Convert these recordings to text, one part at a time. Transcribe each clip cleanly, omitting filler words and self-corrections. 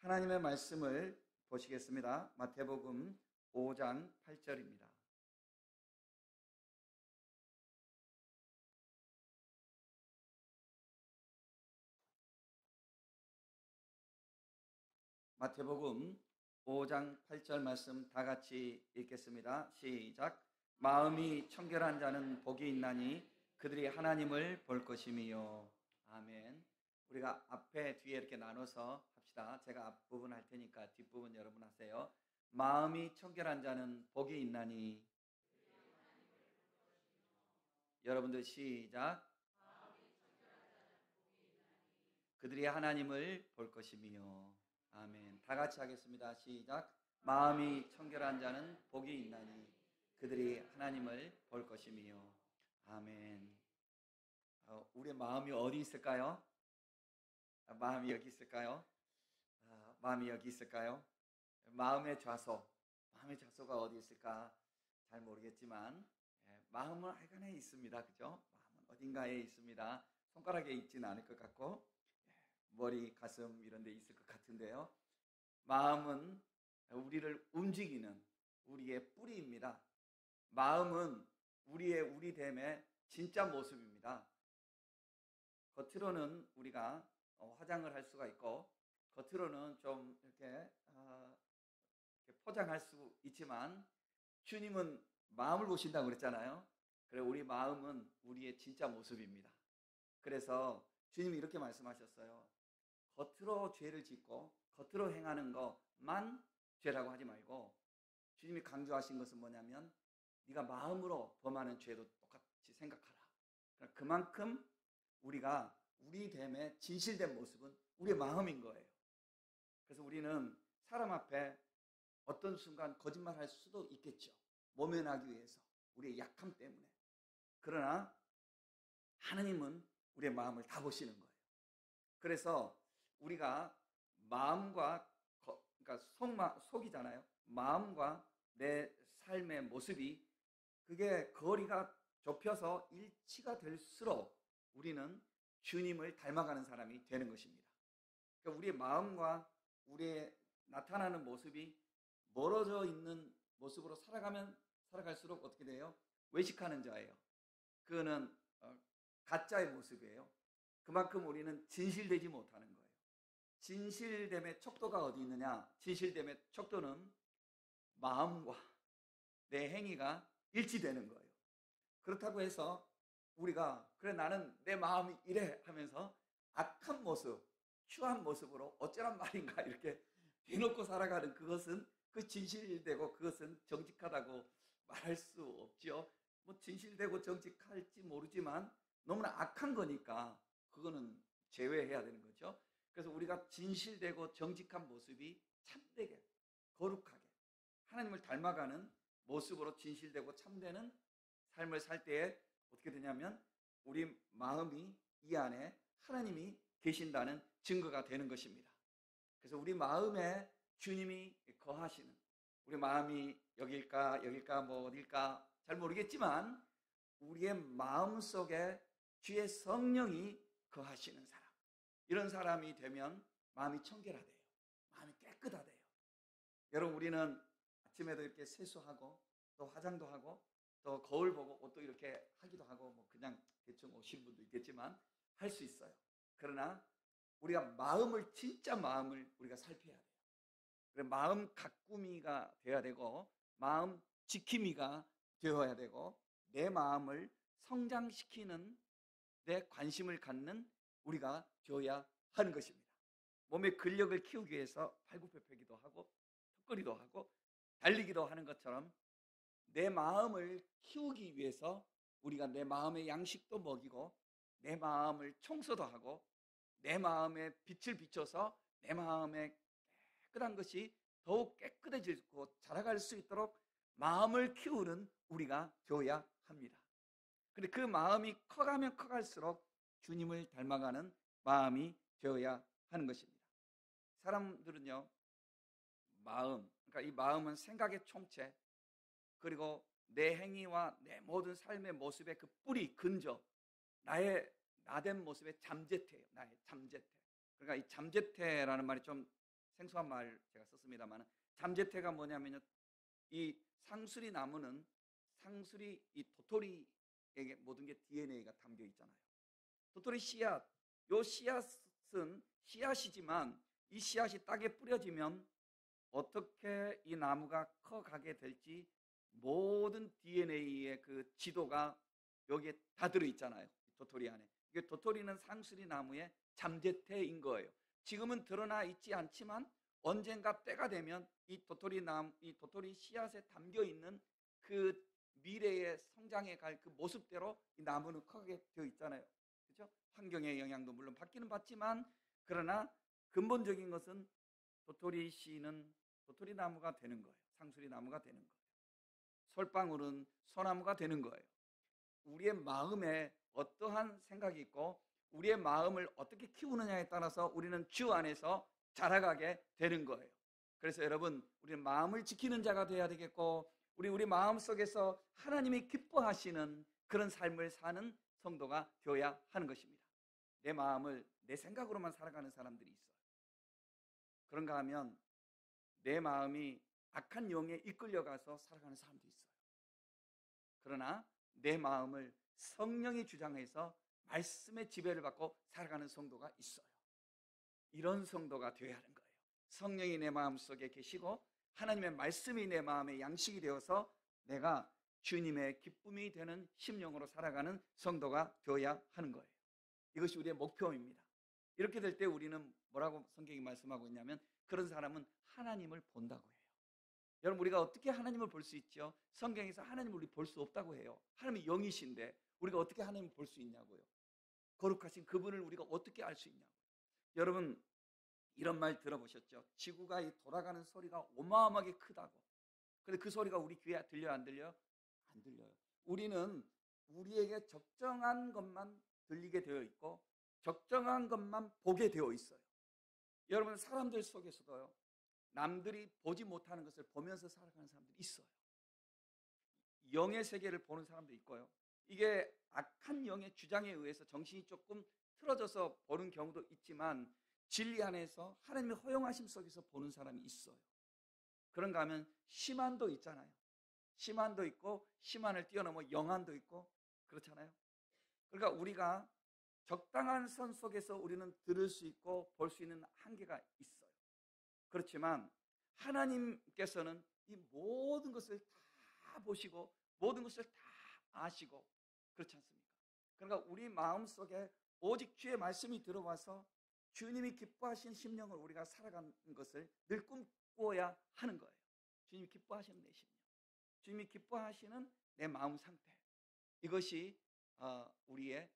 하나님의 말씀을 보시겠습니다. 마태복음 5장 8절입니다. 마태복음 5장 8절 말씀 다 같이 읽겠습니다. 시작. 마음이 청결한 자는 복이 있나니 그들이 하나님을 볼 것임이요. 아멘. 우리가 앞에 뒤에 이렇게 나눠서 합시다. 제가 앞부분 할 테니까 뒷부분 여러분 하세요. 마음이 청결한 자는 복이 있나니. 여러분들 시작. 그들이 하나님을 볼 것이며. 아멘. 다 같이 하겠습니다. 시작. 마음이 청결한 자는 복이 있나니 그들이 하나님을 볼 것이며. 아멘. 우리의 마음이 어디 있을까요? 마음이 여기 있을까요? 마음이 여기 있을까요? 마음의 좌소가 어디 있을까? 잘 모르겠지만 마음은 하여간에 있습니다. 그죠? 마음은 어딘가에 있습니다. 손가락에 있지는 않을 것 같고 머리, 가슴 이런 데 있을 것 같은데요. 마음은 우리를 움직이는 우리의 뿌리입니다. 마음은 우리 됨의 진짜 모습입니다. 겉으로는 우리가 화장을 할 수가 있고 겉으로는 좀 이렇게 포장할 수 있지만 주님은 마음을 보신다고 그랬잖아요. 그래서 우리 마음은 우리의 진짜 모습입니다. 그래서 주님이 이렇게 말씀하셨어요. 겉으로 죄를 짓고 겉으로 행하는 것만 죄라고 하지 말고 주님이 강조하신 것은 뭐냐면 네가 마음으로 범하는 죄도 똑같이 생각하라. 그만큼 우리가 우리 됨의 진실된 모습은 우리의 마음인 거예요. 그래서 우리는 사람 앞에 어떤 순간 거짓말할 수도 있겠죠. 모면하기 위해서 우리의 약함 때문에. 그러나 하나님은 우리의 마음을 다 보시는 거예요. 그래서 우리가 마음과 그러니까 속이잖아요. 마음과 내 삶의 모습이 그게 거리가 좁혀서 일치가 될수록 우리는 주님을 닮아가는 사람이 되는 것입니다. 그러니까 우리의 마음과 우리의 나타나는 모습이 멀어져 있는 모습으로 살아갈수록 어떻게 돼요? 외식하는 자예요. 그거는 가짜의 모습이에요. 그만큼 우리는 진실되지 못하는 거예요. 진실됨의 척도가 어디 있느냐? 진실됨의 척도는 마음과 내 행위가 일치되는 거예요. 그렇다고 해서 우리가 그래 나는 내 마음이 이래 하면서 악한 모습, 추한 모습으로 어쩌란 말인가 이렇게 대놓고 살아가는 그것은 그 진실되고 그것은 정직하다고 말할 수 없죠. 뭐 진실되고 정직할지 모르지만 너무나 악한 거니까 그거는 제외해야 되는 거죠. 그래서 우리가 진실되고 정직한 모습이 참되게 거룩하게 하나님을 닮아가는 모습으로 진실되고 참되는 삶을 살 때에 어떻게 되냐면 우리 마음이 이 안에 하나님이 계신다는 증거가 되는 것입니다. 그래서 우리 마음에 주님이 거하시는, 우리 마음이 여길까 뭐 어딜까 잘 모르겠지만 우리의 마음 속에 주의 성령이 거하시는 사람, 이런 사람이 되면 마음이 청결하대요. 마음이 깨끗하대요. 여러분, 우리는 아침에도 이렇게 세수하고 또 화장도 하고 또 거울 보고 옷도 이렇게 하기도 하고 뭐 그냥 대충 오신 분도 있겠지만 할 수 있어요. 그러나 우리가 마음을, 진짜 마음을 우리가 살펴야 돼요. 그래서 마음 가꾸미가 되어야 되고 마음 지킴이가 되어야 되고 내 마음을 성장시키는 데 관심을 갖는 우리가 되어야 하는 것입니다. 몸의 근력을 키우기 위해서 팔굽혀펴기도 하고 턱걸이도 하고 달리기도 하는 것처럼 내 마음을 키우기 위해서 우리가 내 마음의 양식도 먹이고 내 마음을 청소도 하고 내 마음에 빛을 비춰서 내 마음의 깨끗한 것이 더욱 깨끗해지고 자라갈 수 있도록 마음을 키우는 우리가 되어야 합니다. 그런데 그 마음이 커가면 커갈수록 주님을 닮아가는 마음이 되어야 하는 것입니다. 사람들은요, 그러니까 이 마음은 생각의 총체, 그리고 내 행위와 내 모든 삶의 모습의 그 뿌리, 근저, 나의 나된 모습의 잠재태예요. 나의 잠재태. 그러니까 이 잠재태라는 말이 좀 생소한 말 제가 썼습니다만, 잠재태가 뭐냐면요, 이 상수리 나무는 상수리 이 도토리에게 모든 게 DNA가 담겨 있잖아요. 도토리 씨앗, 요 씨앗은 씨앗이지만 이 씨앗이 땅에 뿌려지면 어떻게 이 나무가 커가게 될지 모든 DNA의 그 지도가 여기에 다 들어있잖아요. 도토리 안에. 이게 도토리는 상수리 나무의 잠재태인 거예요. 지금은 드러나 있지 않지만 언젠가 때가 되면 이 도토리 씨앗에 담겨 있는 그 미래의 성장해 갈 그 모습대로 이 나무는 크게 되어 있잖아요. 그렇죠? 환경의 영향도 물론 받기는 받지만, 그러나 근본적인 것은 도토리 씨는 도토리 나무가 되는 거예요. 상수리 나무가 되는 거예요. 솔방울은 소나무가 되는 거예요. 우리의 마음에 어떠한 생각이 있고 우리의 마음을 어떻게 키우느냐에 따라서 우리는 주 안에서 자라가게 되는 거예요. 그래서 여러분, 우리는 마음을 지키는 자가 되어야 되겠고, 우리 마음 속에서 하나님이 기뻐하시는 그런 삶을 사는 성도가 되어야 하는 것입니다. 내 마음을 내 생각으로만 살아가는 사람들이 있어요. 그런가 하면 내 마음이 악한 영에 이끌려가서 살아가는 사람도 있어요. 그러나 내 마음을 성령이 주장해서 말씀의 지배를 받고 살아가는 성도가 있어요. 이런 성도가 되어야 하는 거예요. 성령이 내 마음속에 계시고 하나님의 말씀이 내 마음의 양식이 되어서 내가 주님의 기쁨이 되는 심령으로 살아가는 성도가 되어야 하는 거예요. 이것이 우리의 목표입니다. 이렇게 될 때 우리는 뭐라고 성경이 말씀하고 있냐면, 그런 사람은 하나님을 본다고 해요. 여러분, 우리가 어떻게 하나님을 볼 수 있죠? 성경에서 하나님을 우리 볼 수 없다고 해요. 하나님이 영이신데 우리가 어떻게 하나님을 볼 수 있냐고요. 거룩하신 그분을 우리가 어떻게 알 수 있냐고. 여러분, 이런 말 들어보셨죠? 지구가 돌아가는 소리가 어마어마하게 크다고. 근데 그 소리가 우리 귀에 들려요, 안 들려요? 안 들려요. 우리는 우리에게 적정한 것만 들리게 되어 있고 적정한 것만 보게 되어 있어요. 여러분, 사람들 속에서도요, 남들이 보지 못하는 것을 보면서 살아가는 사람들이 있어요. 영의 세계를 보는 사람도 있고요. 이게 악한 영의 주장에 의해서 정신이 조금 틀어져서 보는 경우도 있지만, 진리 안에서 하나님의 허용하심 속에서 보는 사람이 있어요. 그런가 하면 심한도 있잖아요. 심한도 있고 심한을 뛰어넘어 영한도 있고 그렇잖아요. 그러니까 우리가 적당한 선 속에서 우리는 들을 수 있고 볼 수 있는 한계가 있어요. 그렇지만 하나님께서는 이 모든 것을 다 보시고 모든 것을 다 아시고 그렇지 않습니까? 그러니까 우리 마음속에 오직 주의 말씀이 들어와서 주님이 기뻐하시는 심령을 우리가 살아가는 것을 늘 꿈꿔야 하는 거예요. 주님이 기뻐하시는 내 심령, 주님이 기뻐하시는 내 마음 상태, 이것이 우리의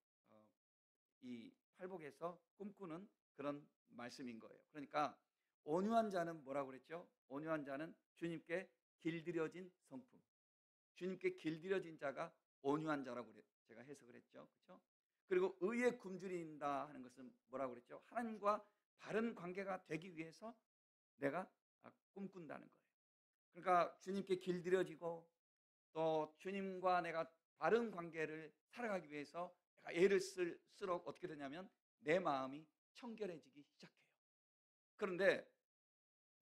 이 팔복에서 꿈꾸는 그런 말씀인 거예요. 그러니까 온유한 자는 뭐라고 그랬죠? 온유한 자는 주님께 길들여진 성품, 주님께 길들여진 자가 온유한 자라고 제가 해석을 했죠. 그렇죠? 그리고 의에 굶주린다 하는 것은 뭐라고 그랬죠? 하나님과 바른 관계가 되기 위해서 내가 꿈꾼다는 거예요. 그러니까 주님께 길들여지고 또 주님과 내가 바른 관계를 살아가기 위해서 내가 애를 쓸수록 어떻게 되냐면 내 마음이 청결해지기 시작해요. 그런데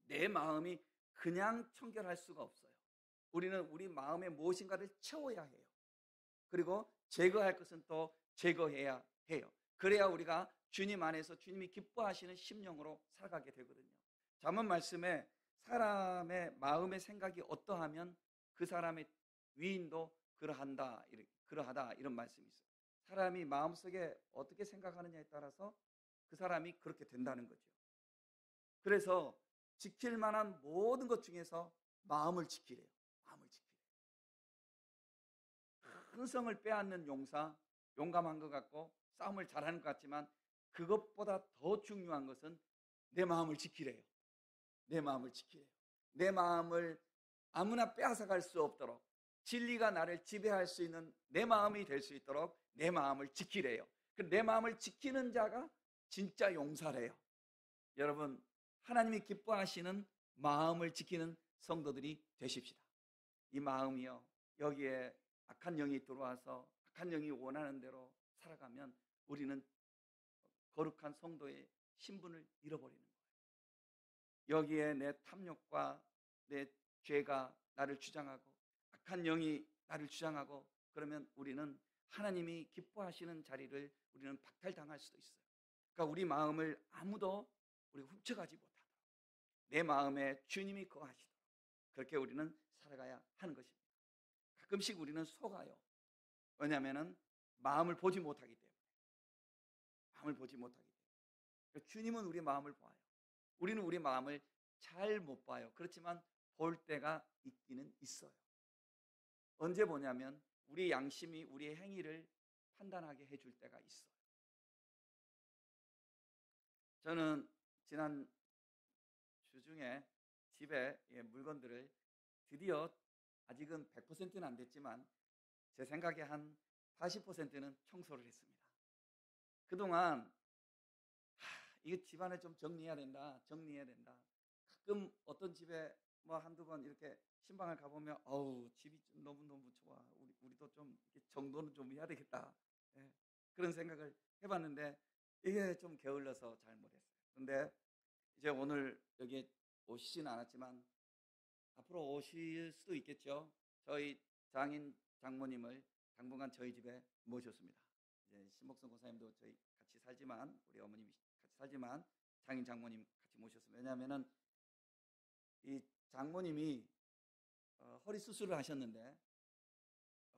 내 마음이 그냥 청결할 수가 없어요. 우리는 우리 마음에 무엇인가를 채워야 해요. 그리고 제거할 것은 또 제거해야 해요. 그래야 우리가 주님 안에서 주님이 기뻐하시는 심령으로 살아가게 되거든요. 잠언 말씀에 사람의 마음의 생각이 어떠하면 그 사람의 위인도 그러하다 이런 말씀이 있어요. 사람이 마음속에 어떻게 생각하느냐에 따라서 그 사람이 그렇게 된다는 거죠. 그래서 지킬 만한 모든 것 중에서 마음을 지키래요. 마음을 지키래요. 큰 성을 빼앗는 용감한 것 같고 싸움을 잘하는 것 같지만 그것보다 더 중요한 것은 내 마음을 지키래요. 내 마음을 지키래요. 내 마음을 아무나 빼앗아갈 수 없도록 진리가 나를 지배할 수 있는 내 마음이 될 수 있도록 내 마음을 지키래요. 내 마음을 지키는 자가 진짜 용사래요. 여러분, 하나님이 기뻐하시는 마음을 지키는 성도들이 되십시다. 이 마음이요, 여기에 악한 영이 들어와서 악한 영이 원하는 대로 살아가면 우리는 거룩한 성도의 신분을 잃어버리는 거예요. 여기에 내 탐욕과 내 죄가 나를 주장하고 악한 영이 나를 주장하고 그러면 우리는 하나님이 기뻐하시는 자리를 우리는 박탈당할 수도 있어요. 그러니까 우리 마음을 아무도 우리 훔쳐가지 못하도록 내 마음에 주님이 거하시도록 그렇게 우리는 살아가야 하는 것입니다. 가끔씩 우리는 속아요. 왜냐하면 마음을 보지 못하기 때문에. 마음을 보지 못하기 때문에. 주님은 우리 마음을 봐요. 우리는 우리 마음을 잘 못 봐요. 그렇지만 볼 때가 있기는 있어요. 언제 보냐면 우리 양심이 우리의 행위를 판단하게 해줄 때가 있어요. 저는 지난 주 중에 집에 물건들을 드디어 아직은 100%는 안 됐지만 제 생각에 한 80%는 청소를 했습니다. 그동안 이거 집안을 좀 정리해야 된다. 가끔 어떤 집에 뭐 한두 번 이렇게 신방을 가보면 어우 집이 좀 너무너무 좋아. 우리도 좀 정돈은 좀 해야 되겠다. 예, 그런 생각을 해봤는데 이게 좀 게을러서 잘 못했어요. 근데 이제 오늘 여기에 오시지는 않았지만 앞으로 오실 수도 있겠죠. 저희 장인 장모님을 당분간 저희 집에 모셨습니다. 이제 신목성 권사님도 저희 같이 살지만 우리 어머님이 같이 살지만 장인 장모님 같이 모셨습니다. 왜냐하면은 이 장모님이 허리 수술을 하셨는데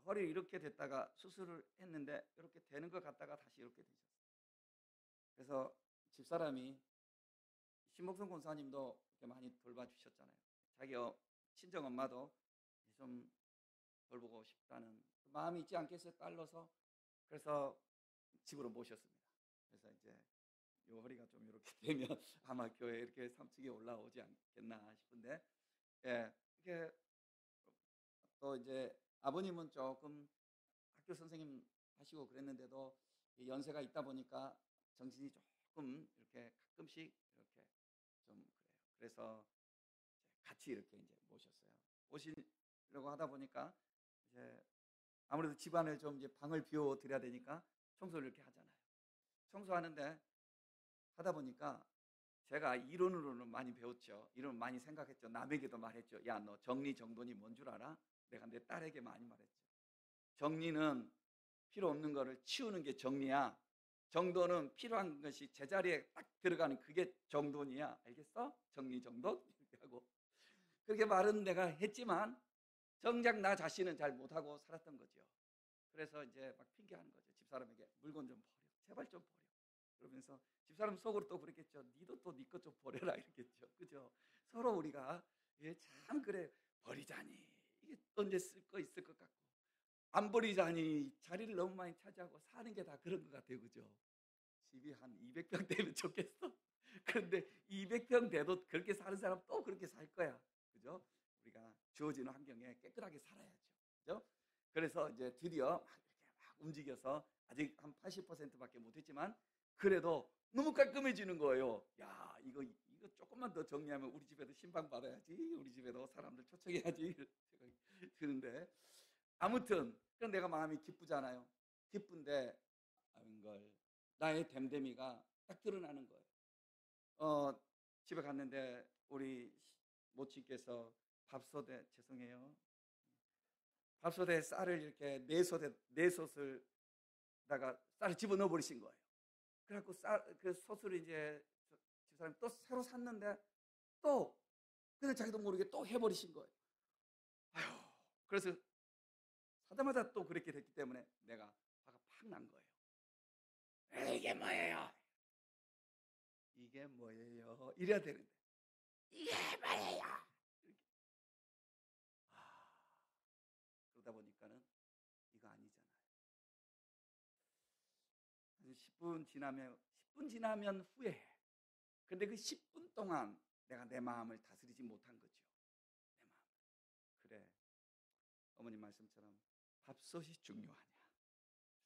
허리 이렇게 됐다가 수술을 했는데 이렇게 되는 것 같다가 다시 이렇게 되셨어요. 그래서 집사람이 신목성 권사님도 이렇게 많이 돌봐주셨잖아요. 자기 친정 엄마도 좀 돌보고 싶다는 그 마음이 있지 않겠어요? 딸로서. 그래서 집으로 모셨습니다. 그래서 이제 요 허리가 좀 이렇게 되면 아마 교회 이렇게 3층에 올라오지 않겠나 싶은데, 예, 이게 또 이제 아버님은 조금 학교 선생님 하시고 그랬는데도 연세가 있다 보니까 정신이 조금 이렇게 가끔씩 이렇게 좀 그래요. 그래서 같이 이렇게 이제 모셨어요. 오시려고 하다 보니까 이제 아무래도 집안을 좀 이제 방을 비워 드려야 되니까 청소를 이렇게 하잖아요. 청소하는데 하다 보니까 제가 이론으로는 많이 배웠죠. 이론 많이 생각했죠. 남에게도 말했죠. 야, 너 정리정돈이 뭔 줄 알아? 내가 내 딸에게 많이 말했죠. 정리는 필요 없는 거를 치우는 게 정리야. 정돈은 필요한 것이 제자리에 딱 들어가는 그게 정돈이야. 알겠어? 정리정돈? 이렇게 하고 그렇게 말은 내가 했지만 정작 나 자신은 잘 못하고 살았던 거죠. 그래서 이제 막 핑계하는 거죠. 집사람에게 물건 좀 버려. 제발 좀 버려. 그러면서 집사람 속으로 또 그랬겠죠. 니도 또 니 것 좀 버려라 이랬겠죠. 그죠? 서로 우리가 참 그래 버리자니 이게 언제 쓸 거 있을 것 같고 안 버리자니 자리를 너무 많이 차지하고 사는 게 다 그런 것 같아요. 그죠? 집이 한 200평 되면 좋겠어. 그런데 200평 돼도 그렇게 사는 사람 또 그렇게 살 거야. 그죠? 우리가 주어지는 환경에 깨끗하게 살아야죠. 그죠? 그래서 이제 드디어 막 이렇게 막 움직여서 아직 한 80%밖에 못했지만 그래도 너무 깔끔해지는 거예요. 야, 이거 조금만 더 정리하면 우리 집에도 신방 받아야지. 우리 집에도 사람들 초청해야지. 생각이 드는데 아무튼 그럼 내가 마음이 기쁘잖아요. 기쁜데 걸 나의 됨됨이가 딱 드러나는 거예요. 집에 갔는데 우리 모친께서 밥솥에 죄송해요. 밥솥에 쌀을 이렇게 네 솥을다가 쌀을 집어 넣어 버리신 거예요. 그래갖고 그 솥을 이제 집사람이 또 새로 샀는데 또 근데 자기도 모르게 또 해버리신 거예요. 아휴, 그래서 사자마자 또 그렇게 됐기 때문에 내가 화가 팍 난 거예요. 이게 뭐예요? 이게 뭐예요? 이래야 되는데 이게 뭐예요? 이렇게. 그러다 보니까는 이거 아니잖아요. 한 10분 지나면 후회해. 근데 그 10분 동안 내가 내 마음을 다스리지 못한 거죠. 내 마음. 그래. 어머님 말씀처럼 밥솥이 중요하냐?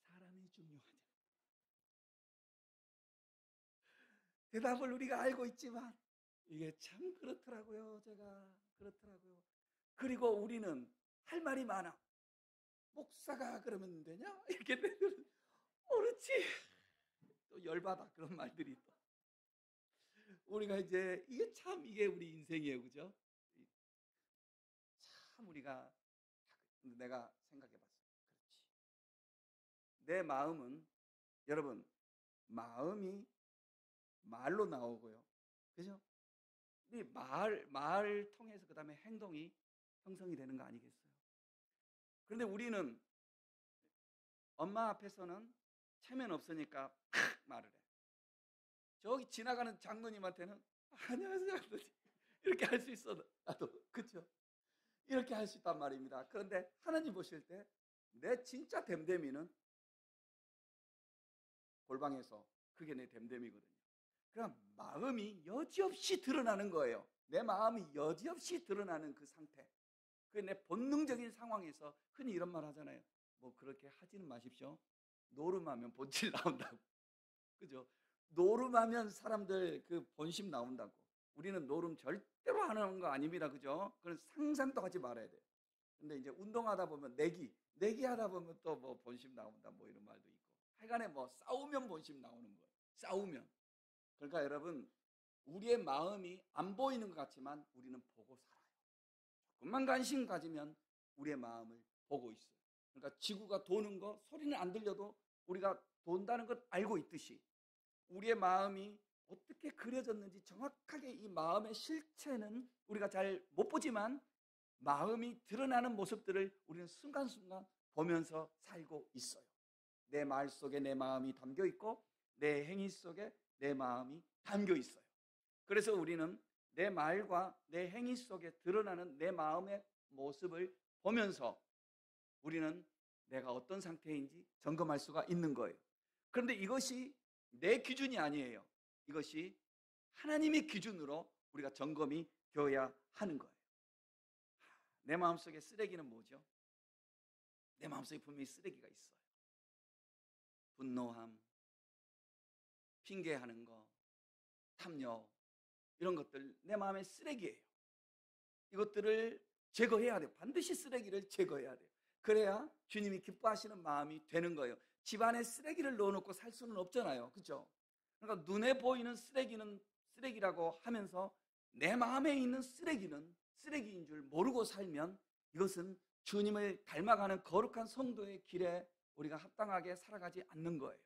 사람이 중요하냐? 대답을 우리가 알고 있지만 이게 참 그렇더라고요. 제가 그렇더라고요. 그리고 우리는 할 말이 많아. 목사가 그러면 되냐? 이렇게 되면 옳지. 또 열받아 그런 말들이 또. 우리가 이제 이게 우리 인생이에요, 그죠? 참 우리가 내가 생각해봤어. 그렇지. 내 마음은 여러분 마음이 말로 나오고요, 그죠? 이 말 통해서 그 다음에 행동이 형성이 되는 거 아니겠어요? 그런데 우리는 엄마 앞에서는 체면 없으니까 팍 말을 해. 저기 지나가는 장로님한테는 안녕하세요 장로님 이렇게 할 수 있어 나도, 그렇죠? 이렇게 할 수 있단 말입니다. 그런데 하나님 보실 때 내 진짜 됨됨이는 골방에서 그게 내 됨됨이거든요. 그럼 마음이 여지없이 드러나는 거예요. 내 마음이 여지없이 드러나는 그 상태. 그 내 본능적인 상황에서 흔히 이런 말 하잖아요. 뭐 그렇게 하지는 마십시오. 노름하면 본질 나온다고. 그죠? 노름하면 사람들 그 본심 나온다고. 우리는 노름 절대로 하는 거 아닙니다. 그죠? 그건 상상도 하지 말아야 돼요. 근데 이제 운동하다 보면 내기 하다 보면 또 뭐 본심 나온다 뭐 이런 말도 있고. 하여간에 뭐 싸우면 본심 나오는 거예요. 싸우면. 그러니까 여러분 우리의 마음이 안 보이는 것 같지만 우리는 보고 살아요. 조금만 관심 가지면 우리의 마음을 보고 있어요. 그러니까 지구가 도는 거 소리는 안 들려도 우리가 돈다는 것 알고 있듯이 우리의 마음이 어떻게 그려졌는지 정확하게 이 마음의 실체는 우리가 잘 못 보지만 마음이 드러나는 모습들을 우리는 순간순간 보면서 살고 있어요. 내 말 속에 내 마음이 담겨 있고 내 행위 속에 내 마음이 담겨 있어요. 그래서 우리는 내 말과 내 행위 속에 드러나는 내 마음의 모습을 보면서 우리는 내가 어떤 상태인지 점검할 수가 있는 거예요. 그런데 이것이 내 기준이 아니에요. 이것이 하나님의 기준으로 우리가 점검이 되어야 하는 거예요. 내 마음속에 쓰레기는 뭐죠? 내 마음속에 분명히 쓰레기가 있어요. 분노함, 핑계하는 거, 탐욕, 이런 것들 내 마음의 쓰레기예요. 이것들을 제거해야 돼요. 반드시 쓰레기를 제거해야 돼요. 그래야 주님이 기뻐하시는 마음이 되는 거예요. 집안에 쓰레기를 넣어놓고 살 수는 없잖아요. 그렇죠? 그러니까 눈에 보이는 쓰레기는 쓰레기라고 하면서 내 마음에 있는 쓰레기는 쓰레기인 줄 모르고 살면 이것은 주님을 닮아가는 거룩한 성도의 길에 우리가 합당하게 살아가지 않는 거예요.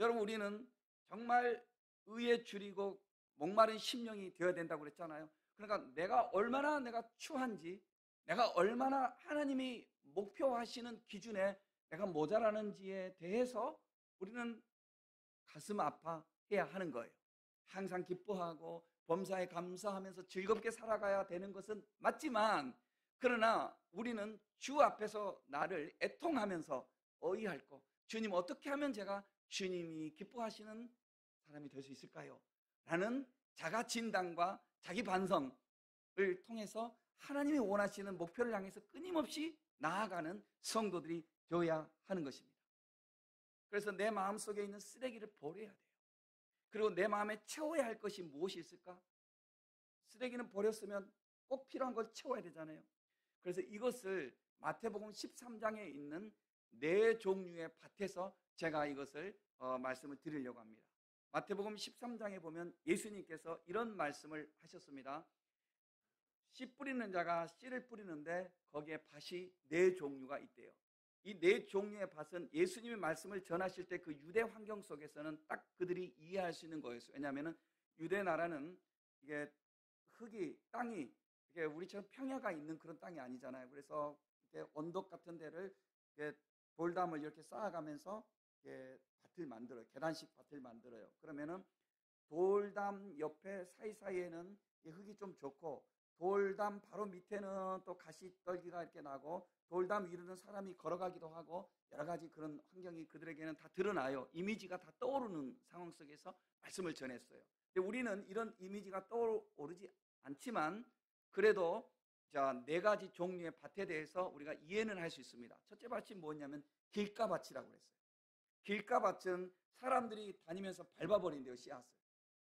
여러분 우리는 정말 의에 줄이고 목마른 심령이 되어야 된다고 그랬잖아요. 그러니까 내가 얼마나 추한지, 내가 얼마나 하나님이 목표하시는 기준에 내가 모자라는지에 대해서 우리는 가슴 아파해야 하는 거예요. 항상 기뻐하고 범사에 감사하면서 즐겁게 살아가야 되는 것은 맞지만, 그러나 우리는 주 앞에서 나를 애통하면서 어이할 거, 주님 어떻게 하면 제가 주님이 기뻐하시는 사람이 될 수 있을까요? 라는 자가 진단과 자기 반성을 통해서 하나님이 원하시는 목표를 향해서 끊임없이 나아가는 성도들이 되어야 하는 것입니다. 그래서 내 마음속에 있는 쓰레기를 버려야 돼요. 그리고 내 마음에 채워야 할 것이 무엇이 있을까? 쓰레기는 버렸으면 꼭 필요한 걸 채워야 되잖아요. 그래서 이것을 마태복음 13장에 있는 네 종류의 밭에서 제가 이것을 말씀을 드리려고 합니다. 마태복음 13장에 보면 예수님께서 이런 말씀을 하셨습니다. 씨 뿌리는 자가 씨를 뿌리는데 거기에 밭이 네 종류가 있대요. 이 네 종류의 밭은 예수님의 말씀을 전하실 때 그 유대 환경 속에서는 딱 그들이 이해할 수 있는 거였어요. 왜냐하면 유대 나라는 이게 흙이, 땅이 이게 우리처럼 평야가 있는 그런 땅이 아니잖아요. 그래서 이렇게 언덕 같은 데를 이렇게 돌담을 이렇게 쌓아가면서 이렇게 밭을 만들어요. 계단식 밭을 만들어요. 그러면은 돌담 옆에 사이사이에는 흙이 좀 좋고, 돌담 바로 밑에는 또 가시떨기가 이렇게 나고, 돌담 위로는 사람이 걸어가기도 하고, 여러 가지 그런 환경이 그들에게는 다 드러나요. 이미지가 다 떠오르는 상황 속에서 말씀을 전했어요. 근데 우리는 이런 이미지가 떠오르지 않지만 그래도 자, 네 가지 종류의 밭에 대해서 우리가 이해는 할 수 있습니다. 첫째 밭이 뭐냐면 길가밭이라고 그랬어요. 길가밭은 사람들이 다니면서 밟아버린대요, 씨앗을.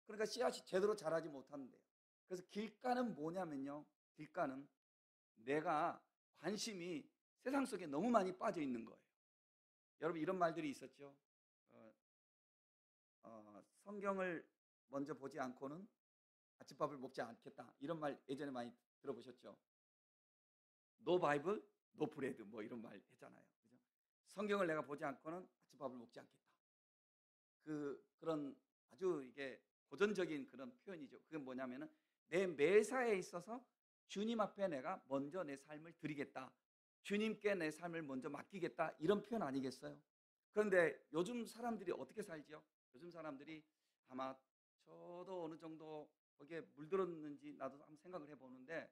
그러니까 씨앗이 제대로 자라지 못하는데요. 그래서 길가는 뭐냐면요, 길가는 내가 관심이 세상 속에 너무 많이 빠져 있는 거예요. 여러분 이런 말들이 있었죠. 성경을 먼저 보지 않고는 아침밥을 먹지 않겠다. 이런 말 예전에 많이 들어보셨죠? No Bible, no bread 뭐 이런 말 했잖아요. 그죠? 성경을 내가 보지 않고는 아침밥을 먹지 않겠다. 그런 아주 이게 고전적인 그런 표현이죠. 그게 뭐냐면은 내 매사에 있어서 주님 앞에 내가 먼저 내 삶을 드리겠다. 주님께 내 삶을 먼저 맡기겠다. 이런 표현 아니겠어요? 그런데 요즘 사람들이 어떻게 살지요? 요즘 사람들이 아마 저도 어느 정도 거기에 물들었는지 나도 한번 생각을 해보는데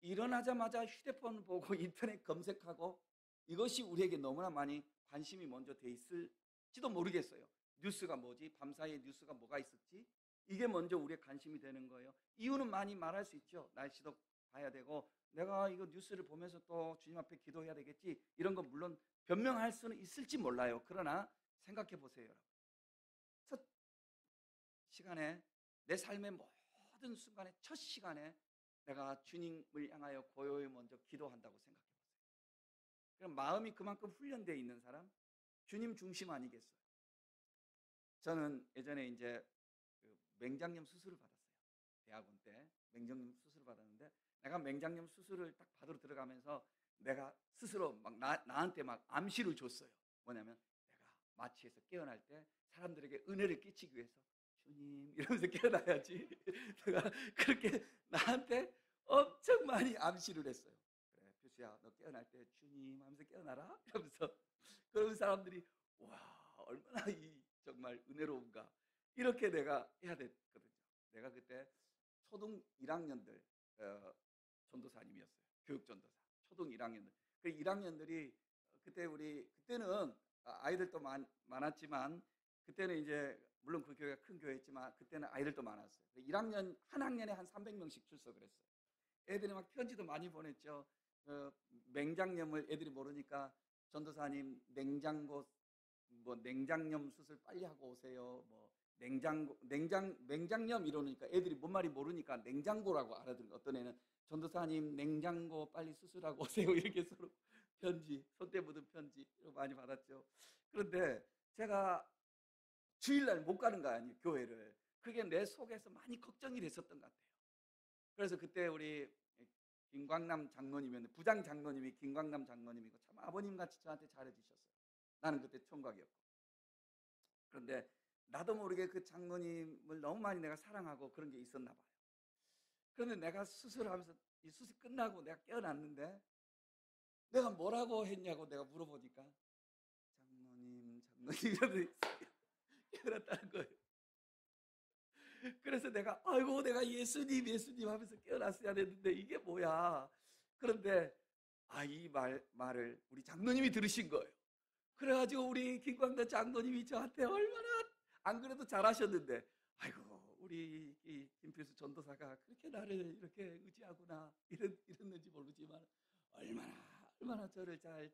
일어나자마자 휴대폰 보고 인터넷 검색하고 이것이 우리에게 너무나 많이 관심이 먼저 돼 있을지도 모르겠어요. 뉴스가 뭐지? 밤사이에 뉴스가 뭐가 있었지? 이게 먼저 우리의 관심이 되는 거예요. 이유는 많이 말할 수 있죠. 날씨도 봐야 되고 내가 이거 뉴스를 보면서 또 주님 앞에 기도해야 되겠지. 이런 건 물론 변명할 수는 있을지 몰라요. 그러나 생각해 보세요, 여러분. 첫 시간에 내 삶의 모든 순간에 첫 시간에 내가 주님을 향하여 고요히 먼저 기도한다고 생각해 보세요. 그럼 마음이 그만큼 훈련되어 있는 사람, 주님 중심 아니겠어요? 저는 예전에 이제 그 맹장염 수술을 받았어요. 대학원 때 맹장염 수술을 받았는데 내가 맹장염 수술을 딱 받으러 들어가면서 내가 스스로 막 나한테 막 암시를 줬어요. 뭐냐면 내가 마취해서 깨어날 때 사람들에게 은혜를 끼치기 위해서 주님 이러면서 깨어나야지. 내가 그렇게 나한테 엄청 많이 암시를 했어요. 그래, 표수야, 너 깨어날 때 주님 하면서 깨어나라. 이러면서 그런 사람들이 와 얼마나 이 정말 은혜로운가. 이렇게 내가 해야 됐거든요. 내가 그때 초등 1학년들 전도사님이었어요. 교육전도사. 초등 1학년들. 그 1학년들이 그때는 아이들도 많았지만 그때는 이제 물론 그 교회가 큰 교회였지만 그때는 아이들도 많았어요. 1학년 한 학년에 한 300명씩 출석을 했어요. 애들이 막 편지도 많이 보냈죠. 맹장염을 애들이 모르니까 전도사님 냉장고 뭐 냉장염 수술 빨리 하고 오세요. 뭐 맹장염 이러니까 애들이 뭔 말이 모르니까 냉장고라고 알아듣는 거. 어떤 애는 전도사님 냉장고 빨리 수술하고 오세요. 이렇게 서로 편지, 손때 묻은 편지 많이 받았죠. 그런데 제가 주일날 못 가는 거 아니에요, 교회를. 그게 내 속에서 많이 걱정이 됐었던 것 같아요. 그래서 그때 우리 김광남 장로님이었는데 부장 장로님이 김광남 장로님이고 참 아버님같이 저한테 잘해주셨어요. 나는 그때 총각이었고. 그런데 나도 모르게 그 장로님을 너무 많이 내가 사랑하고 그런 게 있었나 봐요. 그런데 내가 수술하면서 이 수술 끝나고 내가 깨어났는데 내가 뭐라고 했냐고 내가 물어보니까 장로님 이러면서 깨어났다는 거예요. 그래서 내가 아이고 내가 예수님 하면서 깨어났어야 됐는데 이게 뭐야. 그런데 이 말을 우리 장로님이 들으신 거예요. 그래가지고 우리 김광단 장로님이 저한테 얼마나 안 그래도 잘하셨는데 아이고 우리 이 김필수 전도사가 그렇게 나를 이렇게 의지하구나 이랬는지 모르지만 얼마나 저를 잘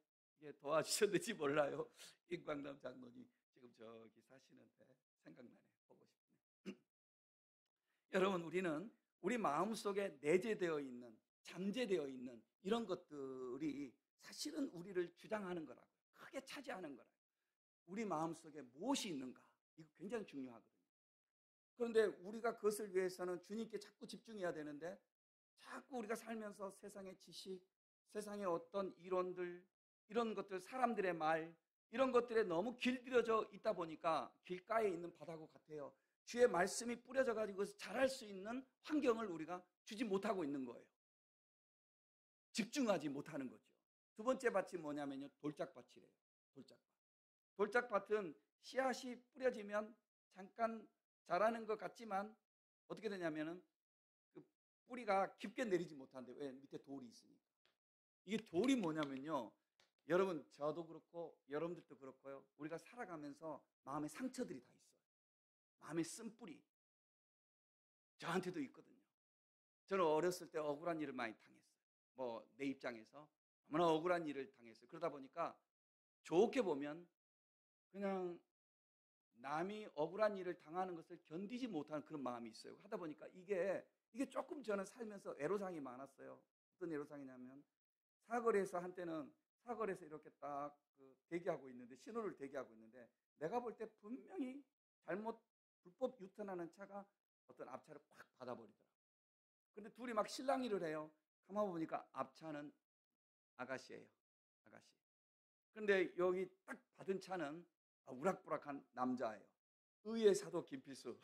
도와주셨는지 몰라요. 김광남 장로님 지금 저기 사시는데 생각나네. 보고 싶네. 여러분 우리는 우리 마음속에 내재되어 있는 잠재되어 있는 이런 것들이 사실은 우리를 주장하는 거라고요. 크게 차지하는 거라고요. 우리 마음속에 무엇이 있는가 이거 굉장히 중요하거든요. 그런데 우리가 그것을 위해서는 주님께 자꾸 집중해야 되는데 자꾸 우리가 살면서 세상의 지식, 세상의 어떤 이론들 이런 것들 사람들의 말 이런 것들에 너무 길들여져 있다 보니까 길가에 있는 바다고 같아요. 주의 말씀이 뿌려져 가지고 자랄 수 있는 환경을 우리가 주지 못하고 있는 거예요. 집중하지 못하는 거죠. 두 번째 밭이 뭐냐면요. 돌짝밭이래요. 돌짝밭. 돌짝밭은 씨앗이 뿌려지면 잠깐 자라는 것 같지만 어떻게 되냐면은 그 뿌리가 깊게 내리지 못하는데 왜? 밑에 돌이 있으니까. 이게 돌이 뭐냐면요. 여러분 저도 그렇고 여러분들도 그렇고요. 우리가 살아가면서 마음에 상처들이 다 있어요. 마음에 쓴 뿌리. 저한테도 있거든요. 저는 어렸을 때 억울한 일을 많이 당했어요. 뭐 내 입장에서 너무나 억울한 일을 당했어요. 그러다 보니까 좋게 보면 그냥 남이 억울한 일을 당하는 것을 견디지 못하는 그런 마음이 있어요. 하다 보니까 이게 조금 저는 살면서 애로사항이 많았어요. 어떤 애로사항이냐면 사거리에서 한때는 사거리에서 이렇게 딱 대기하고 있는데 신호를 대기하고 있는데 내가 볼 때 분명히 잘못 불법 유턴하는 차가 어떤 앞차를 팍 받아버리더라고요. 근데 둘이 막 실랑이를 해요. 가만 보니까 앞차는 아가씨예요. 아가씨. 근데 여기 딱 받은 차는 우락부락한 남자예요. 의의 사도 김필수.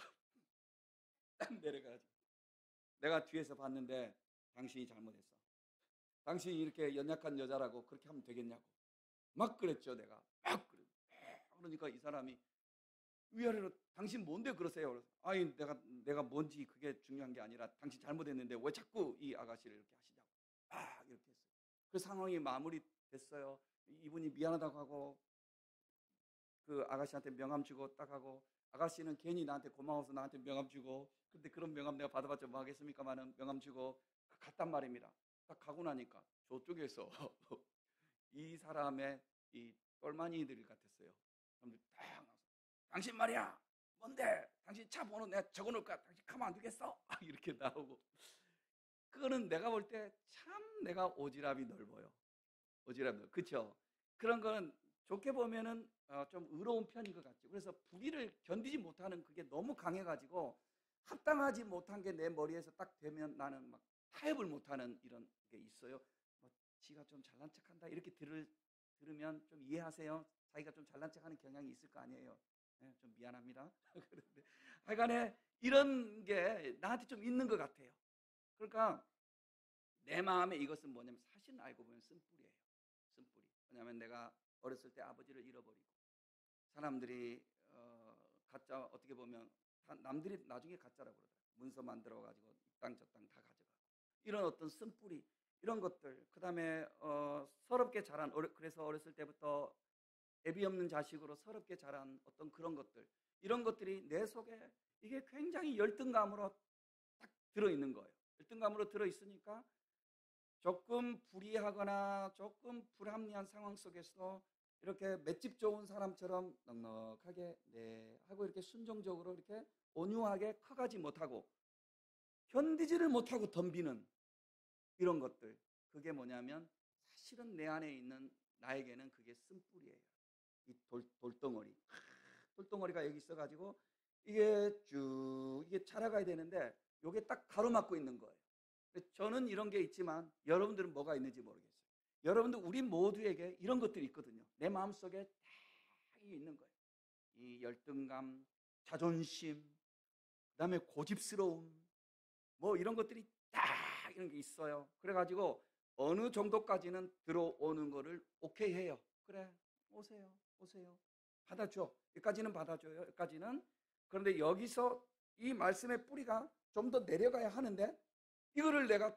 딱 내려가지고 내가 뒤에서 봤는데 당신이 잘못했어. 당신이 이렇게 연약한 여자라고 그렇게 하면 되겠냐고. 막 그랬죠, 내가. 막 그래. 그러니까 이 사람이 위아래로 당신 뭔데 그러세요? 그래서 아니 내가 뭔지 그게 중요한 게 아니라 당신 잘못했는데 왜 자꾸 이 아가씨를 이렇게 하시냐고. 이렇게 했어요. 그 상황이 마무리됐어요. 이분이 미안하다고 하고 그 아가씨한테 명함 주고 딱 하고 아가씨는 괜히 나한테 고마워서 나한테 명함 주고 근데 그런 명함 내가 받아봤자 뭐 하겠습니까만은 명함 주고 갔단 말입니다. 딱 가고 나니까 저쪽에서 이 사람의 이 똘마니들 같았어요. 사람들 딱 나와서 당신 말이야 뭔데 당신 차 번호 내가 적어놓을까 당신 가만 안 두겠어 이렇게 나오고 그거는 내가 볼 때 참 내가 오지랖이 넓어요. 오지랖이 넓어. 그렇죠? 그런 거는 좋게 보면은 좀 의로운 편인 것 같죠. 그래서 불의를 견디지 못하는 그게 너무 강해가지고 합당하지 못한 게 내 머리에서 딱 되면 나는 막 타협을 못하는 이런 게 있어요. 뭐 지가 좀 잘난 척한다 이렇게 들으면 좀 이해하세요. 자기가 좀 잘난 척하는 경향이 있을 거 아니에요. 네, 좀 미안합니다. 그런데 하여간에 이런 게 나한테 좀 있는 것 같아요. 그러니까 내 마음에 이것은 뭐냐면 사실은 알고 보면 쓴뿌리예요. 쓴뿌리. 왜냐하면 내가 어렸을 때 아버지를 잃어버리고 사람들이 가짜 어떻게 보면 남들이 나중에 가짜라고 그러더라고요. 문서 만들어가지고 이 땅 저 땅 다 가져가고 이런 어떤 쓴뿌리 이런 것들 그 다음에 서럽게 자란 그래서 어렸을 때부터 애비 없는 자식으로 서럽게 자란 어떤 그런 것들 이런 것들이 내 속에 이게 굉장히 열등감으로 딱 들어있는 거예요. 열등감으로 들어있으니까 조금 불이하거나 조금 불합리한 상황 속에서 이렇게 맷집 좋은 사람처럼 넉넉하게 네 하고 이렇게 순종적으로 이렇게 온유하게 커가지 못하고 견디지를 못하고 덤비는 이런 것들 그게 뭐냐면 사실은 내 안에 있는 나에게는 그게 쓴뿌리예요. 이 돌덩어리 돌덩어리가 여기 있어가지고 이게 쭉 이게 자라가야 되는데 이게 딱 가로막고 있는 거예요. 저는 이런 게 있지만 여러분들은 뭐가 있는지 모르겠어요. 여러분들 우리 모두에게 이런 것들이 있거든요. 내 마음속에 딱 있는 거예요. 이 열등감, 자존심, 그다음에 고집스러움 뭐 이런 것들이 딱 이런 게 있어요. 그래가지고 어느 정도까지는 들어오는 거를 오케이 해요. 그래 오세요 오세요 받아줘. 여기까지는 받아줘요. 여기까지는. 그런데 여기서 이 말씀의 뿌리가 좀 더 내려가야 하는데 이거를 내가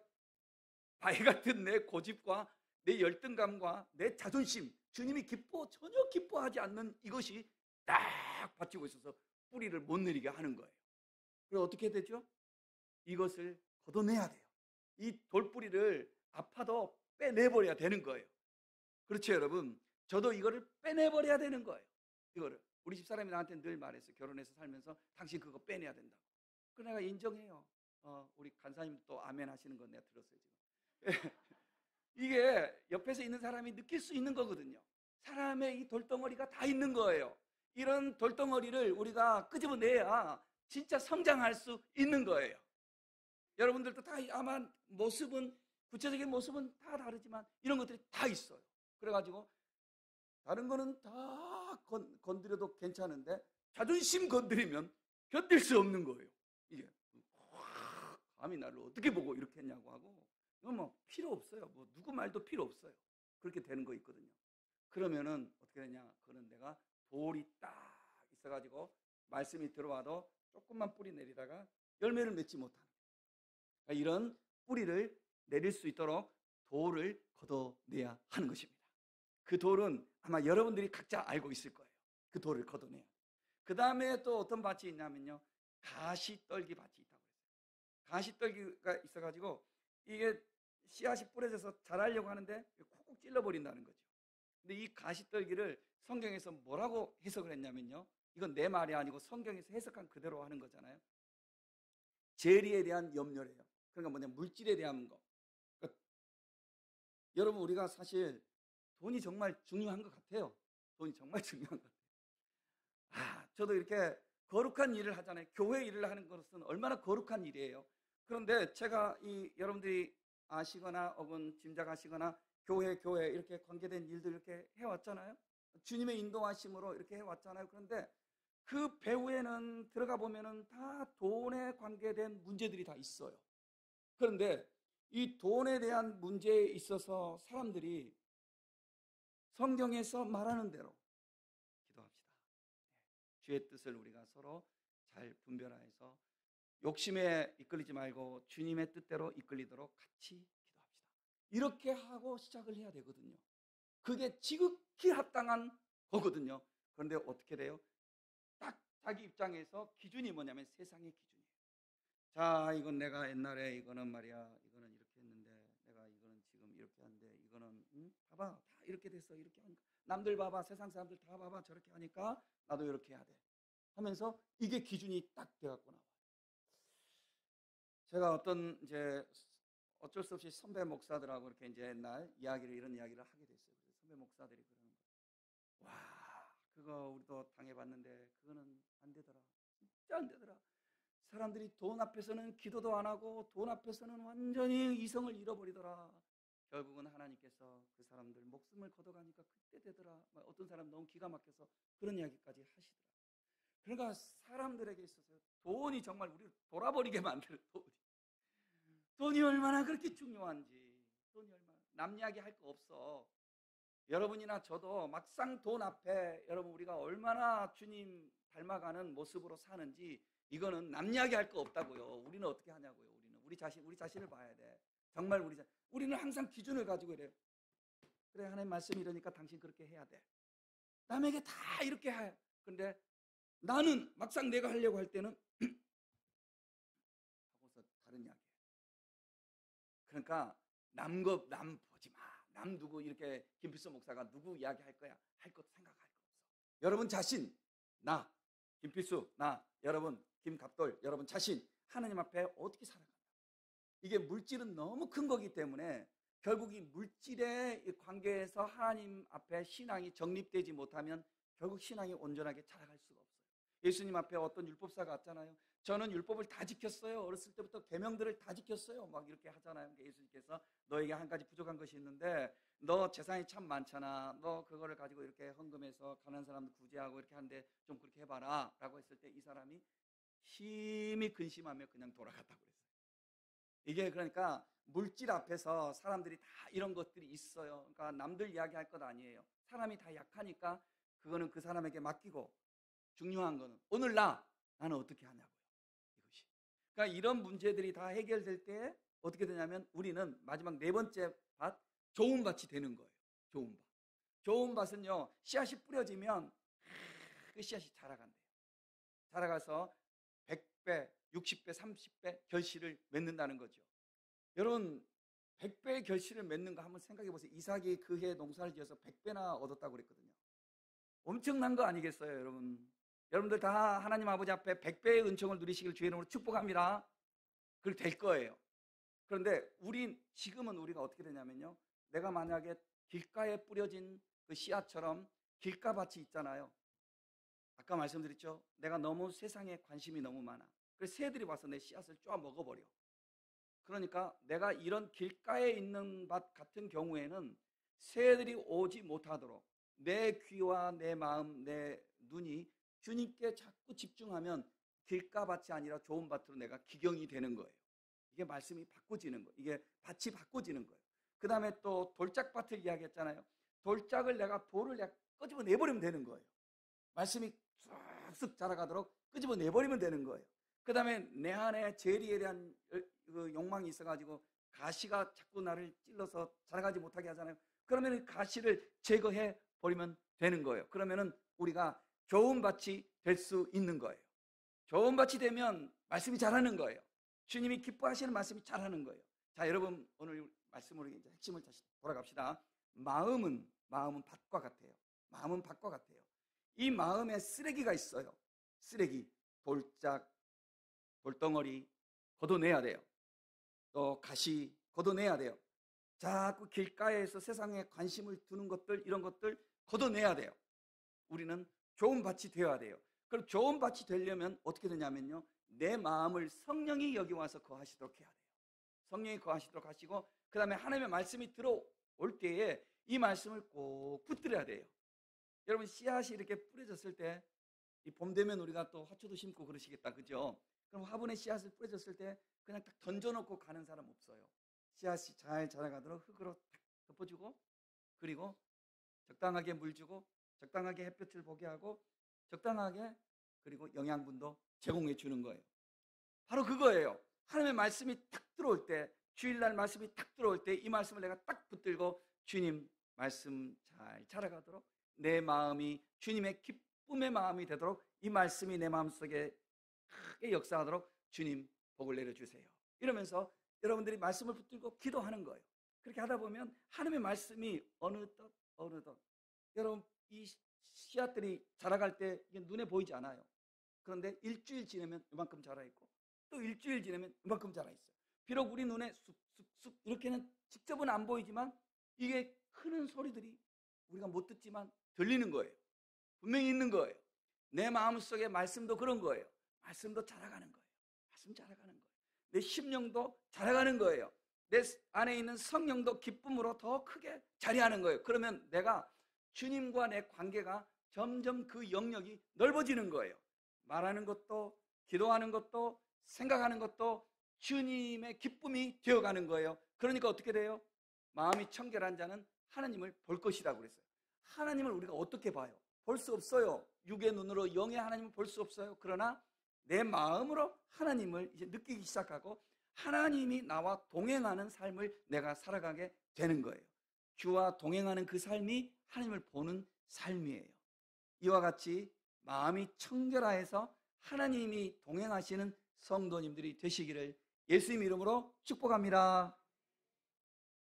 바위 같은 내 고집과 내 열등감과 내 자존심 주님이 전혀 기뻐하지 않는 이것이 딱 받치고 있어서 뿌리를 못 내리게 하는 거예요. 그럼 어떻게 되죠? 이것을 걷어내야 돼요. 이 돌뿌리를 아파도 빼내버려야 되는 거예요. 그렇죠 여러분? 저도 이거를 빼내버려야 되는 거예요. 이거를 우리 집사람이 나한테 늘 말했어요. 결혼해서 살면서 당신 그거 빼내야 된다고. 그 내가 인정해요. 우리 간사님도 또 아멘 하시는 건 내가 들었어요 지금. 이게 옆에서 있는 사람이 느낄 수 있는 거거든요. 사람의 이 돌덩어리가 다 있는 거예요. 이런 돌덩어리를 우리가 끄집어내야 진짜 성장할 수 있는 거예요. 여러분들도 다 아마 모습은 구체적인 모습은 다 다르지만 이런 것들이 다 있어요. 그래가지고 다른 거는 다 건드려도 괜찮은데 자존심 건드리면 견딜 수 없는 거예요. 이게 감히 나를 어떻게 보고 이렇게 했냐고 하고 이건 뭐 필요 없어요. 뭐 누구 말도 필요 없어요. 그렇게 되는 거 있거든요. 그러면은 어떻게 되냐? 그는 내가 돌이 딱 있어가지고 말씀이 들어와도 조금만 뿌리 내리다가 열매를 맺지 못하는 그러니까 이런 뿌리를 내릴 수 있도록 돌을 걷어내야 하는 것입니다. 그 돌은 아마 여러분들이 각자 알고 있을 거예요. 그 돌을 걷어내야. 그 다음에 또 어떤 밭이 있냐면요. 가시떨기 밭이 있다고 했어요. 가시떨기가 있어가지고 이게 씨앗이 뿌려져서 자라려고 하는데 콕콕 찔러버린다는 거죠. 근데 이 가시떨기를 성경에서 뭐라고 해석을 했냐면요. 이건 내 말이 아니고 성경에서 해석한 그대로 하는 거잖아요. 재리에 대한 염려래요. 그러니까 뭐냐 물질에 대한 거. 그러니까 여러분 우리가 사실 돈이 정말 중요한 것 같아요. 돈이 정말 중요한 것 같아요. 저도 이렇게 거룩한 일을 하잖아요. 교회 일을 하는 것은 얼마나 거룩한 일이에요. 그런데 제가 여러분들이 아시거나 혹은 짐작하시거나 교회 이렇게 관계된 일들 이렇게 해왔잖아요. 주님의 인도하심으로 이렇게 해왔잖아요. 그런데 그 배후에는 들어가 보면은 다 돈에 관계된 문제들이 다 있어요. 그런데 이 돈에 대한 문제에 있어서 사람들이 성경에서 말하는 대로 기도합시다. 주의 뜻을 우리가 서로 잘 분별하여서 욕심에 이끌리지 말고 주님의 뜻대로 이끌리도록 같이 기도합시다. 이렇게 하고 시작을 해야 되거든요. 그게 지극히 합당한 거거든요. 그런데 어떻게 돼요? 딱 자기 입장에서 기준이 뭐냐면 세상의 기준이에요. 자, 이건 내가 옛날에 이거는 말이야, 이거는 이렇게 했는데 내가 이거는 지금 이렇게 하는데 이거는 봐봐, 다 이렇게 됐어. 이렇게 하니까 남들 봐봐, 세상 사람들 다 봐봐, 저렇게 하니까 나도 이렇게 해야 돼 하면서 이게 기준이 딱 돼갖고 나와요. 제가 어쩔 수 없이 선배 목사들하고 이렇게 이제 옛날 이런 이야기를 하게 됐어요. 선배 목사들이 그러는 거예요. 와, 그거 우리도 당해봤는데 그거는 안 되더라. 진짜 안 되더라. 사람들이 돈 앞에서는 기도도 안 하고 돈 앞에서는 완전히 이성을 잃어버리더라. 결국은 하나님께서 그 사람들 목숨을 걷어가니까 그때 되더라. 어떤 사람 너무 기가 막혀서 그런 이야기까지 하시더라. 그러니까 사람들에게 있어서 돈이 정말 우리를 돌아버리게 만드는 돈이 얼마나 그렇게 중요한지, 돈이 얼마나 남 이야기 할 거 없어. 여러분이나 저도 막상 돈 앞에 여러분 우리가 얼마나 주님 닮아가는 모습으로 사는지 이거는 남 이야기 할 거 없다고요. 우리는 어떻게 하냐고요. 우리 자신을 봐야 돼. 정말 우리는 항상 기준을 가지고 이래요. 그래, 하나님 말씀이 이러니까 당신 그렇게 해야 돼. 남에게 다 이렇게 해. 근데 나는 막상 내가 하려고 할 때는 하고서 다른 이야기. 그러니까 남 보지 마. 남 누구 이렇게 김필수 목사가 누구 이야기 할 거야. 할 것도 생각할 거 없어. 여러분 자신, 나 김필수, 나 여러분 김갑돌, 여러분 자신 하나님 앞에 어떻게 살아간다. 이게 물질은 너무 큰 거기 때문에 결국 이 물질의 관계에서 하나님 앞에 신앙이 정립되지 못하면 결국 신앙이 온전하게 자라갈 수가 없어요. 예수님 앞에 어떤 율법사가 왔잖아요. 저는 율법을 다 지켰어요. 어렸을 때부터 계명들을 다 지켰어요. 막 이렇게 하잖아요. 예수님께서 너에게 한 가지 부족한 것이 있는데 너 재산이 참 많잖아. 너 그거를 가지고 이렇게 헌금해서 가난한 사람들 구제하고 이렇게 하는데 좀 그렇게 해봐라 라고 했을 때 이 사람이 심히 근심하며 그냥 돌아갔다고 그랬어요. 이게 그러니까 물질 앞에서 사람들이 다 이런 것들이 있어요. 그러니까 남들 이야기할 것 아니에요. 사람이 다 약하니까 그거는 그 사람에게 맡기고 중요한 거는 오늘 나는 어떻게 하냐고요. 이것이. 그러니까 이런 문제들이 다 해결될 때 어떻게 되냐면 우리는 마지막 네 번째 밭, 좋은 밭이 되는 거예요. 좋은 밭. 좋은 밭은요, 씨앗이 뿌려지면 그 씨앗이 자라간대요. 자라가서 100배, 60배, 30배 결실을 맺는다는 거죠. 여러분 100배의 결실을 맺는 거 한번 생각해 보세요. 이삭이 그 해 농사를 지어서 100배나 얻었다고 그랬거든요. 엄청난 거 아니겠어요, 여러분? 여러분들 다 하나님 아버지 앞에 100배의 은총을 누리시길 주의 이름으로 축복합니다. 그렇게 될 거예요. 그런데 지금은 우리가 어떻게 되냐면요, 내가 만약에 길가에 뿌려진 그 씨앗처럼 길가밭이 있잖아요. 아까 말씀드렸죠. 내가 너무 세상에 관심이 너무 많아. 그래서 새들이 와서 내 씨앗을 쪼아 먹어버려. 그러니까 내가 이런 길가에 있는 밭 같은 경우에는 새들이 오지 못하도록 내 귀와 내 마음, 내 눈이 주님께 자꾸 집중하면 길가밭이 아니라 좋은 밭으로 내가 기경이 되는 거예요. 이게 말씀이 바꿔지는 거예요. 이게 밭이 바꿔지는 거예요. 그 다음에 또 돌짝밭을 이야기했잖아요. 돌을 내가 끄집어 내버리면 되는 거예요. 말씀이 쑥쑥 자라가도록 끄집어 내버리면 되는 거예요. 그 다음에 내 안에 재리에 대한 그 욕망이 있어가지고 가시가 자꾸 나를 찔러서 자라가지 못하게 하잖아요. 그러면 가시를 제거해 버리면 되는 거예요. 그러면은 우리가 좋은 밭이 될 수 있는 거예요. 좋은 밭이 되면 말씀이 자라는 거예요. 주님이 기뻐하시는 말씀이 자라는 거예요. 자, 여러분 오늘 말씀으로 이제 핵심을 다시 돌아갑시다. 마음은 밭과 같아요. 마음은 밭과 같아요. 이 마음에 쓰레기가 있어요. 쓰레기, 돌짝, 돌덩어리 걷어내야 돼요. 또 가시 걷어내야 돼요. 자꾸 길가에서 세상에 관심을 두는 것들, 이런 것들 걷어내야 돼요. 우리는 좋은 밭이 되어야 돼요. 그럼 좋은 밭이 되려면 어떻게 되냐면요, 내 마음을 성령이 여기 와서 거하시도록 해야 돼요. 성령이 거하시도록 하시고, 그 다음에 하나님의 말씀이 들어올 때에 이 말씀을 꼭 붙들어야 돼요. 여러분, 씨앗이 이렇게 뿌려졌을 때, 이 봄 되면 우리가 또 화초도 심고 그러시겠다, 그죠? 그럼 화분에 씨앗을 뿌려졌을 때 그냥 딱 던져놓고 가는 사람 없어요. 씨앗이 잘 자라가도록 흙으로 딱 덮어주고, 그리고 적당하게 물 주고, 적당하게 햇볕을 보게 하고, 적당하게 그리고 영양분도 제공해 주는 거예요. 바로 그거예요. 하나님의 말씀이 딱 들어올 때, 주일날 말씀이 딱 들어올 때 이 말씀을 내가 딱 붙들고 주님 말씀 잘 자라가도록, 내 마음이 주님의 기쁨의 마음이 되도록, 이 말씀이 내 마음속에 크게 역사하도록 주님 복을 내려주세요. 이러면서 여러분들이 말씀을 붙들고 기도하는 거예요. 그렇게 하다 보면 하나님의 말씀이 어느덧 여러분, 이 씨앗들이 자라갈 때 이게 눈에 보이지 않아요. 그런데 일주일 지나면 이만큼 자라있고, 또 일주일 지나면 이만큼 자라있어요. 비록 우리 눈에 쑥쑥쑥 이렇게는 직접은 안 보이지만 이게 크는 소리들이 우리가 못 듣지만 들리는 거예요. 분명히 있는 거예요. 내 마음속에 말씀도 그런 거예요. 말씀도 자라가는 거예요. 말씀 자라가는 거예요. 내 심령도 자라가는 거예요. 내 안에 있는 성령도 기쁨으로 더 크게 자리하는 거예요. 그러면 내가 주님과 내 관계가 점점 그 영역이 넓어지는 거예요. 말하는 것도, 기도하는 것도, 생각하는 것도 주님의 기쁨이 되어가는 거예요. 그러니까 어떻게 돼요? 마음이 청결한 자는 하나님을 볼 것이라고 그랬어요. 하나님을 우리가 어떻게 봐요? 볼 수 없어요. 육의 눈으로 영의 하나님을 볼 수 없어요. 그러나 내 마음으로 하나님을 이제 느끼기 시작하고, 하나님이 나와 동행하는 삶을 내가 살아가게 되는 거예요. 주와 동행하는 그 삶이 하나님을 보는 삶이에요. 이와 같이 마음이 청결하여서 하나님이 동행하시는 성도님들이 되시기를 예수님 이름으로 축복합니다.